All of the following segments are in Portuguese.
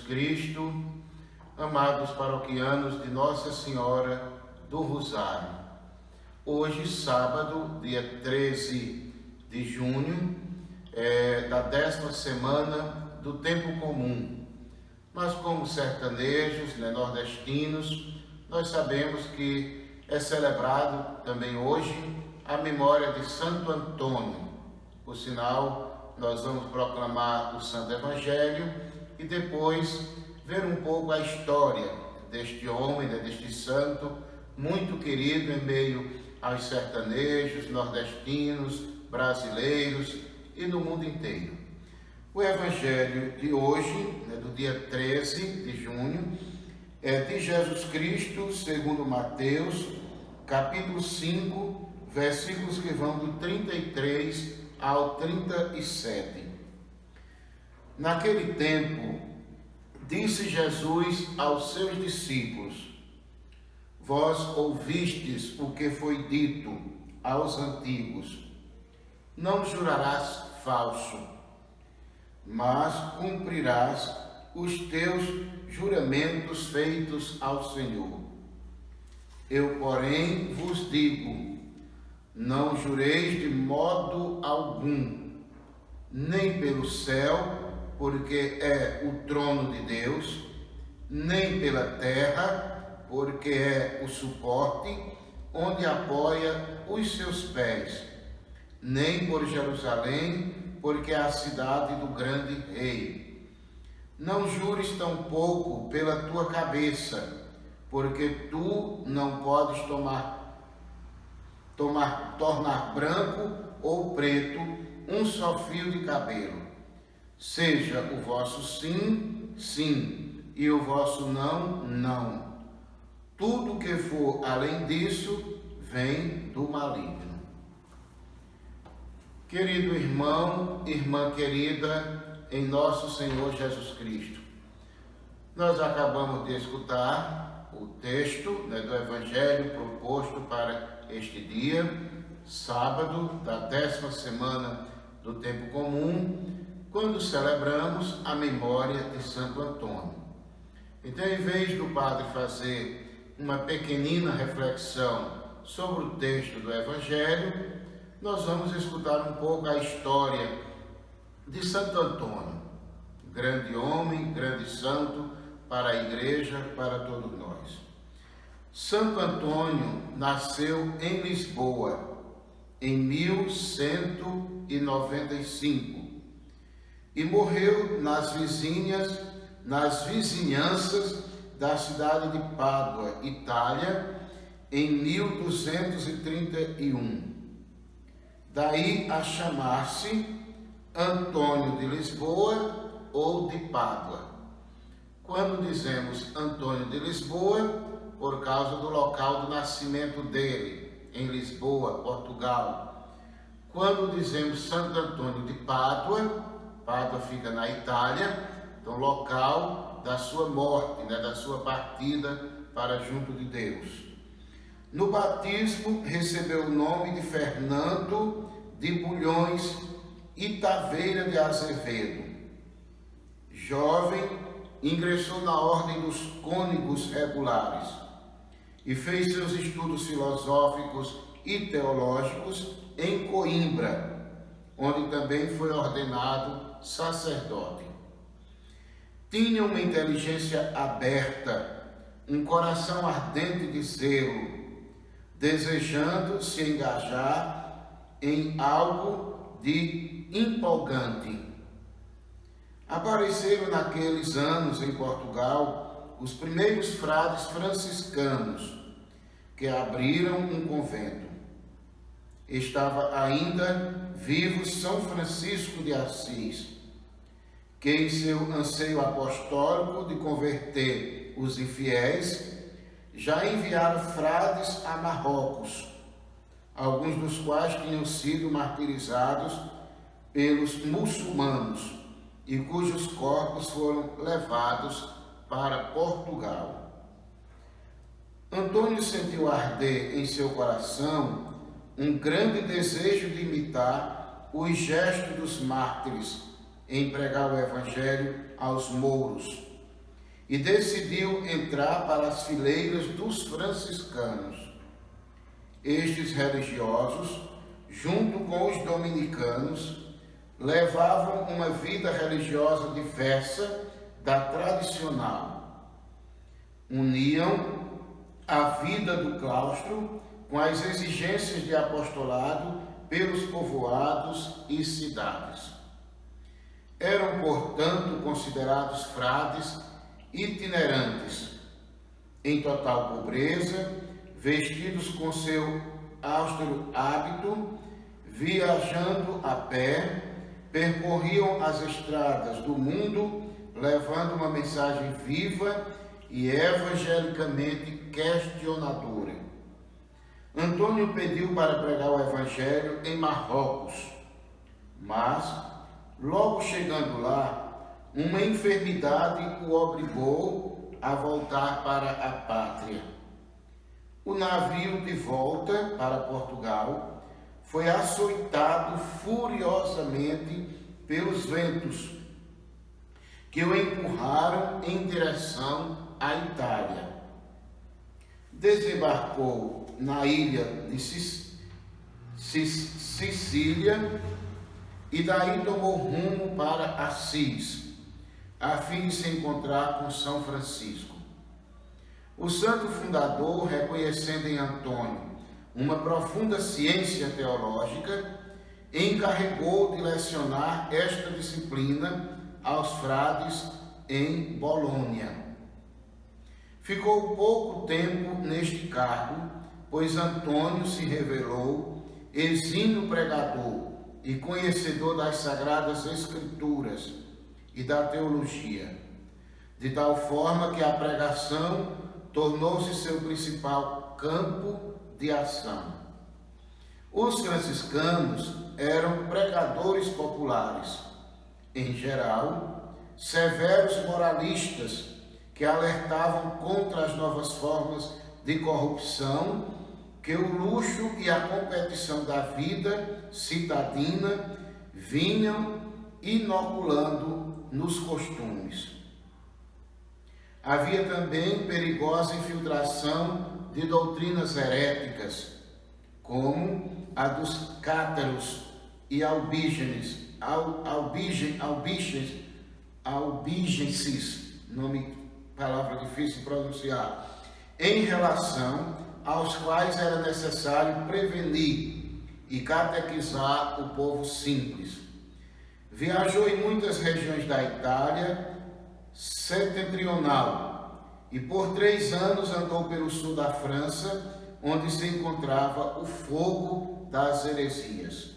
Cristo, amados paroquianos de Nossa Senhora do Rosário. Hoje, sábado, dia 13 de junho, da 10ª semana do Tempo Comum. Mas como sertanejos, nordestinos, nós sabemos que é celebrado também hoje a memória de Santo Antônio. Por sinal, nós vamos proclamar o Santo Evangelho e depois ver um pouco a história deste homem, deste santo, muito querido em meio aos sertanejos, nordestinos, brasileiros e no mundo inteiro. O Evangelho de hoje, do dia 13 de junho, é de Jesus Cristo, segundo Mateus, capítulo 5, versículos que vão do 33 ao 37. Naquele tempo, disse Jesus aos seus discípulos: Vós ouvistes o que foi dito aos antigos: não jurarás falso, mas cumprirás os teus juramentos feitos ao Senhor. Eu, porém, vos digo: não jureis de modo algum, nem pelo céu, porque é o trono de Deus, nem pela terra, porque é o suporte onde apoia os seus pés, nem por Jerusalém, porque é a cidade do grande rei. Não jures tampouco pela tua cabeça, porque tu não podes tornar branco ou preto um só fio de cabelo. Seja o vosso sim, sim, e o vosso não, não. Tudo que for além disso vem do maligno. Querido irmão, irmã querida, em nosso Senhor Jesus Cristo, nós acabamos de escutar o texto do Evangelho proposto para este dia, sábado da 10ª semana do Tempo Comum, quando celebramos a memória de Santo Antônio. Então, em vez do padre fazer uma pequenina reflexão sobre o texto do Evangelho, nós vamos escutar um pouco a história de Santo Antônio, grande homem, grande santo para a Igreja, para todos nós. Santo Antônio nasceu em Lisboa em 1195 e morreu nas vizinhanças da cidade de Pádua, Itália, em 1231. Daí a chamar-se Antônio de Lisboa ou de Pádua. Quando dizemos Antônio de Lisboa, por causa do local do nascimento dele, em Lisboa, Portugal. Quando dizemos Santo Antônio de Pádua, Pádua fica na Itália, então local da sua morte, da sua partida para junto de Deus. No batismo recebeu o nome de Fernando de Bulhões e Taveira de Azevedo. Jovem, ingressou na ordem dos cônegos regulares e fez seus estudos filosóficos e teológicos em Coimbra, onde também foi ordenado sacerdote. Tinha uma inteligência aberta, um coração ardente de zelo, desejando se engajar em algo de empolgante. Apareceram naqueles anos em Portugal os primeiros frades franciscanos que abriram um convento. Estava ainda vivo São Francisco de Assis, que em seu anseio apostólico de converter os infiéis, já enviara frades a Marrocos, alguns dos quais tinham sido martirizados pelos muçulmanos e cujos corpos foram levados para Portugal. Antônio sentiu arder em seu coração um grande desejo de imitar os gestos dos mártires em pregar o Evangelho aos mouros, e decidiu entrar para as fileiras dos franciscanos. Estes religiosos, junto com os dominicanos, levavam uma vida religiosa diversa da tradicional. Uniam a vida do claustro com as exigências de apostolado pelos povoados e cidades. Eram, portanto, considerados frades itinerantes, em total pobreza, vestidos com seu austero hábito, viajando a pé, percorriam as estradas do mundo, levando uma mensagem viva e evangelicamente questionadora. Antônio pediu para pregar o evangelho em Marrocos, mas, logo chegando lá, uma enfermidade o obrigou a voltar para a pátria. O navio de volta para Portugal foi açoitado furiosamente pelos ventos, que o empurraram em direção à Itália. Desembarcou na ilha de Sicília e daí tomou rumo para Assis, a fim de se encontrar com São Francisco. O santo fundador, reconhecendo em Antônio uma profunda ciência teológica, encarregou de lecionar esta disciplina aos frades em Bolônia. Ficou pouco tempo neste cargo, pois Antônio se revelou exímio pregador e conhecedor das Sagradas Escrituras e da teologia, de tal forma que a pregação tornou-se seu principal campo de ação. Os franciscanos eram pregadores populares, em geral, severos moralistas que alertavam contra as novas formas de corrupção que o luxo e a competição da vida citadina vinham inoculando nos costumes. Havia também perigosa infiltração de doutrinas heréticas, como a dos cátaros e albigenses, palavra difícil de pronunciar, em relação aos quais era necessário prevenir e catequizar o povo simples. Viajou em muitas regiões da Itália setentrional e por 3 anos andou pelo sul da França, onde se encontrava o fogo das heresias.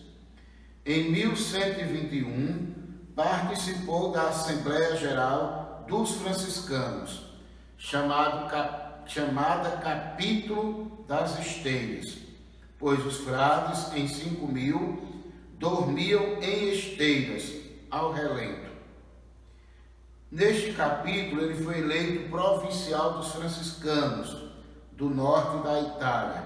Em 1121, participou da Assembleia Geral dos Franciscanos, chamada Capítulo das Esteiras, pois os frades, em 5.000, dormiam em esteiras, ao relento. Neste capítulo, ele foi eleito provincial dos franciscanos, do norte da Itália.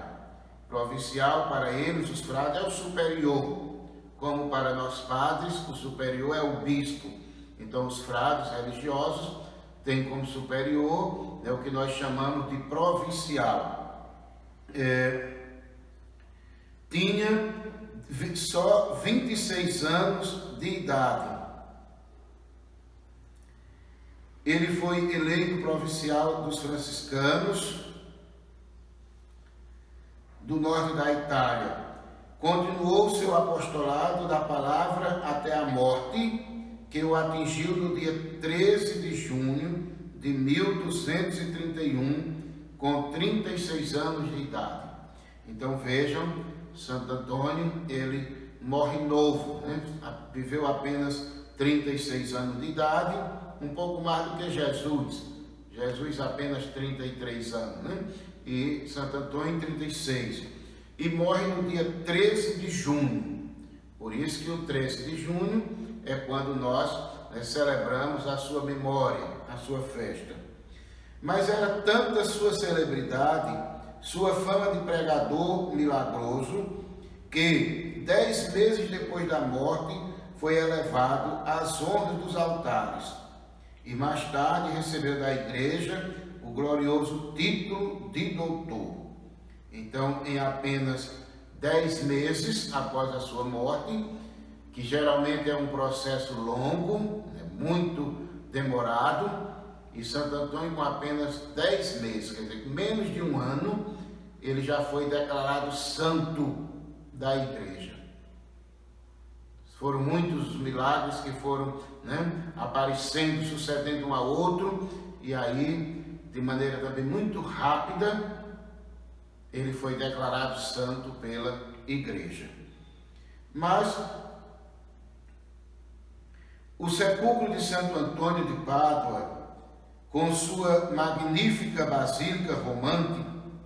Provincial, para eles, os frades, é o superior, como para nós padres, o superior é o bispo. Então, os frades religiosos têm como superior o que nós chamamos de provincial. Tinha só 26 anos de idade. Ele foi eleito provincial dos franciscanos do norte da Itália. Continuou seu apostolado da palavra até a morte, que o atingiu no dia 13 de junho de 1231, com 36 anos de idade. Então vejam, Santo Antônio, ele morre novo, né? Viveu apenas 36 anos de idade, um pouco mais do que Jesus. Jesus apenas 33 anos, né? E Santo Antônio 36. E morre no dia 13 de junho. Por isso que o 13 de junho é quando nós celebramos a sua memória, a sua festa. Mas era tanta sua celebridade, sua fama de pregador milagroso, que 10 meses depois da morte foi elevado às honras dos altares e mais tarde recebeu da igreja o glorioso título de doutor. Então, em apenas 10 meses após a sua morte, que geralmente é um processo longo, muito demorado, e Santo Antônio, com apenas 10 meses, quer dizer, menos de um ano, ele já foi declarado santo da igreja. Foram muitos os milagres que foram aparecendo, sucedendo um ao outro, e aí, de maneira também muito rápida, ele foi declarado santo pela igreja. Mas o sepulcro de Santo Antônio de Pádua, com sua magnífica basílica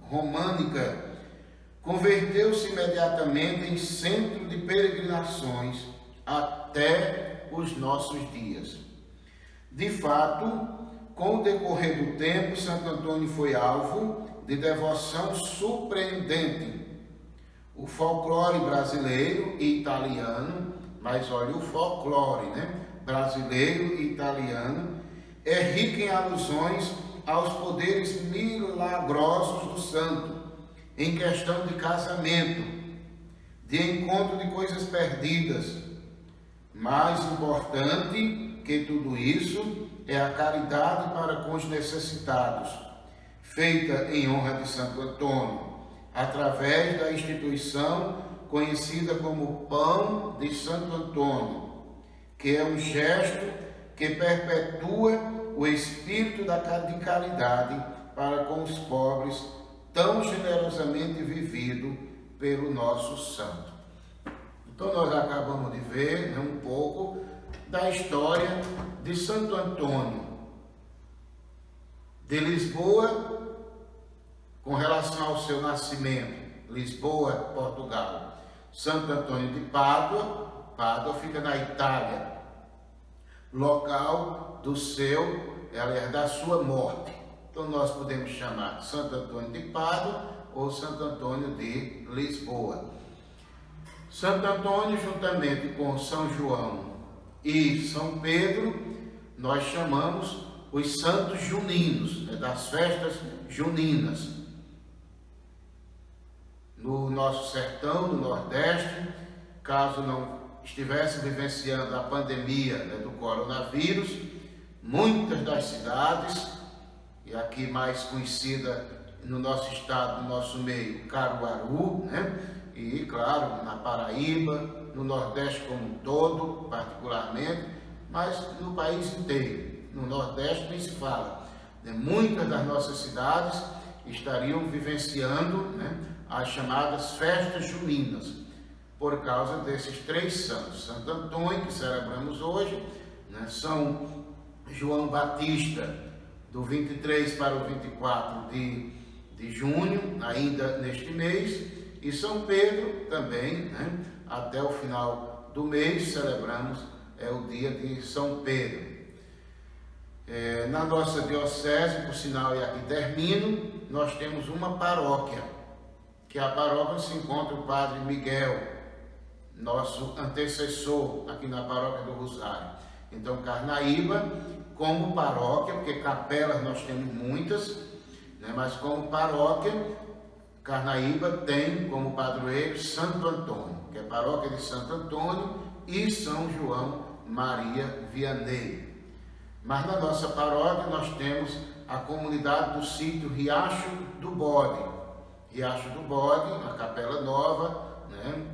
românica, converteu-se imediatamente em centro de peregrinações até os nossos dias. De fato, com o decorrer do tempo, Santo Antônio foi alvo de devoção surpreendente. O folclore brasileiro e italiano, mas olha, o folclore brasileiro e italiano é rico em alusões aos poderes milagrosos do santo, em questão de casamento, de encontro de coisas perdidas. Mais importante que tudo isso é a caridade para com os necessitados, feita em honra de Santo Antônio, através da instituição conhecida como Pão de Santo Antônio, que é um gesto que perpetua o espírito de caridade para com os pobres, tão generosamente vivido pelo nosso santo. Então nós acabamos de ver um pouco da história de Santo Antônio de Lisboa com relação ao seu nascimento, Lisboa, Portugal. Santo Antônio de Pádua, Pádua fica na Itália, local do seu, aliás, da sua morte. Então nós podemos chamar Santo Antônio de Pádua ou Santo Antônio de Lisboa. Santo Antônio, juntamente com São João e São Pedro, nós chamamos os santos juninos, das festas juninas. No nosso sertão, no Nordeste, caso não estivesse vivenciando a pandemia do coronavírus, muitas das cidades, e aqui mais conhecida no nosso estado, no nosso meio, Caruaru, e claro, na Paraíba, no Nordeste como um todo, particularmente, mas no país inteiro. No Nordeste nem se fala. Muitas das nossas cidades estariam vivenciando as chamadas festas juninas, por causa desses três santos. Santo Antônio, que celebramos hoje, São João Batista, do 23 para o 24 de junho, ainda neste mês, e São Pedro também, até o final do mês celebramos o dia de São Pedro. Na nossa diocese, por sinal, e aqui termino, nós temos uma paróquia, que é a paróquia se encontra o Padre Miguel, nosso antecessor aqui na paróquia do Rosário. Então, Carnaíba, como paróquia, porque capelas nós temos muitas, mas como paróquia, Carnaíba tem como padroeiro Santo Antônio, que é a paróquia de Santo Antônio e São João Maria Vianney. Mas na nossa paróquia nós temos a comunidade do sítio Riacho do Bode. Riacho do Bode, uma capela nova,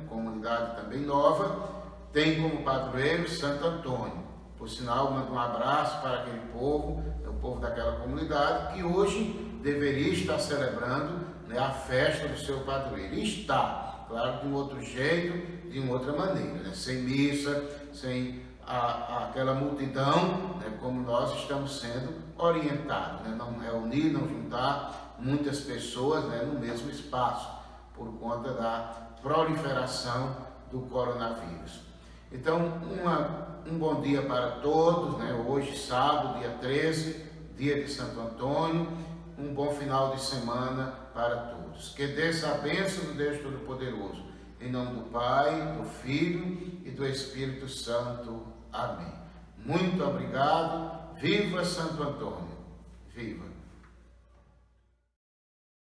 comunidade também nova, tem como padroeiro Santo Antônio. Por sinal, mando um abraço para aquele povo, o povo daquela comunidade, que hoje deveria estar celebrando a festa do seu padroeiro. E está, claro, de um outro jeito, de uma outra maneira, sem missa, sem aquela multidão, como nós estamos sendo orientados, não reunir, não juntar muitas pessoas no mesmo espaço, por conta da proliferação do coronavírus. Então, um bom dia para todos, hoje, sábado, dia 13, dia de Santo Antônio, um bom final de semana para todos. Que desça a bênção do Deus Todo-Poderoso, em nome do Pai, do Filho e do Espírito Santo. Amém. Muito obrigado Viva Santo Antônio! Viva!